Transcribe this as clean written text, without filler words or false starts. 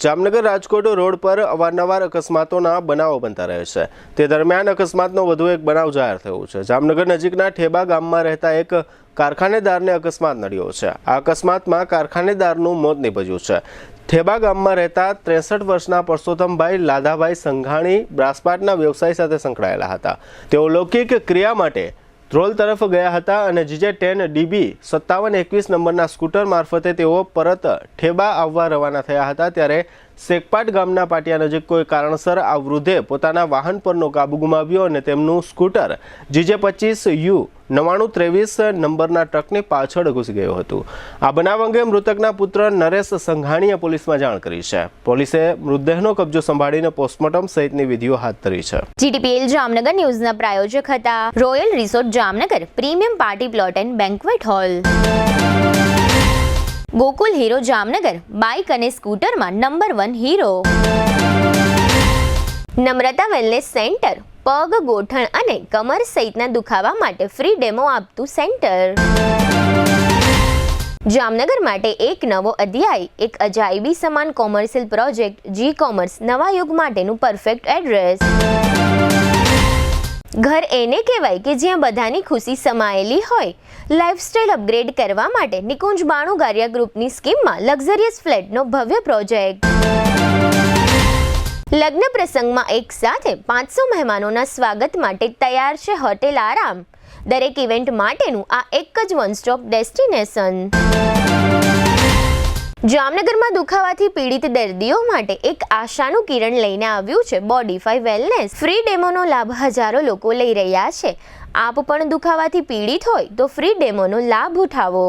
Jamnagar Rajkot road પર અવારનવાર અકસ્માતોના બનાવો બનતા રહે છે। તે દરમિયાન અકસ્માતનો વધુ એક બનાવ જાહેર થયો છે। જામનગર નજીકના ઠેબા ગામમાં રહેતા એક કારખાનેદારને અકસ્માત નડ્યો છે। આ અકસ્માતમાં કારખાનેદારનું મોત નીપજ્યું છે। ઠેબા ગામમાં રહેતા 63 વર્ષના પરસોત્તમભાઈ લાધાભાઈ સંઘાણી બ્રાસપાટના વ્યવસાય સાથે સંકળાયેલા હતા। તેઓ લૌકિક ક્રિયા માટે ધ્રોલ તરફ ગયા હતા અને GJ10 DB 5721 નંબરના સ્કૂટર મારફતે તેઓ પરત ઠેબા આવવા રવાના થયા હતા। ત્યારે શેખપાટ ગામના પાટિયા નજીક કોઈ કારણસર આ વૃદ્ધે પોતાના વાહન પરનો કાબુ ગુમાવ્યો અને તેમનું સ્કૂટર GJ25U 9923 નંબરના ટ્રકની પાછળ ઘૂસી ગયું હતું। આ બનાવ અંગે મૃતકના પુત્ર નરેશ સંઘાણીએ પોલીસમાં જાણ કરી છે। પોલીસે મૃતદેહનો કબજો સંભાળીને પોસ્ટમોર્ટમ સહિતની વિધિઓ હાથ ધરી છે। GTPL જામનગર ન્યૂઝના પ્રાયોજક હતા royal resort Jamnagar, premium party plot and banquet hall, Gokul Hero Jamnagar, bike અને સ્કૂટરમાં number 1 Hero, Namrata wellness centre, પગ, ગોઠણ અને કમર સહિતના દુખાવા માટે ફ્રી ડેમો આપતું સેન્ટર। જામનગર માટે એક નવો અધ્યાય, એક અજાયબી સમાન કોમર્શિયલ પ્રોજેક્ટ જી કોમર્સ, નવા યુગ માટેનું પરફેક્ટ એડ્રેસ। ઘર એને કહેવાય કે જ્યાં બધાની ખુશી સમાયેલી હોય। લાઇફસ્ટાઇલ અપગ્રેડ કરવા માટે નિકુંજ બાણુ ગારિયા ગ્રુપની સ્કીમમાં લક્ઝરિયસ ફ્લેટનો ભવ્ય પ્રોજેક્ટ। લગ્ન પ્રસંગમાં એક સાથે 500 મહેમાનોના સ્વાગત માટે તૈયાર છે હોટેલ આરામ। દરેક ઇવેન્ટ માટેનું આ એક જ વન સ્ટોપ ડેસ્ટિનેશન। જામનગરમાં દુખાવાથી પીડિત દર્દીઓ માટે એક આશાનું કિરણ લઈને આવ્યું છે બોડીફાઈ વેલનેસ। ફ્રી ડેમોનો લાભ હજારો લોકો લઈ રહ્યા છે। આપ પણ દુખાવાથી પીડિત હોય તો ફ્રી ડેમોનો લાભ ઉઠાવો।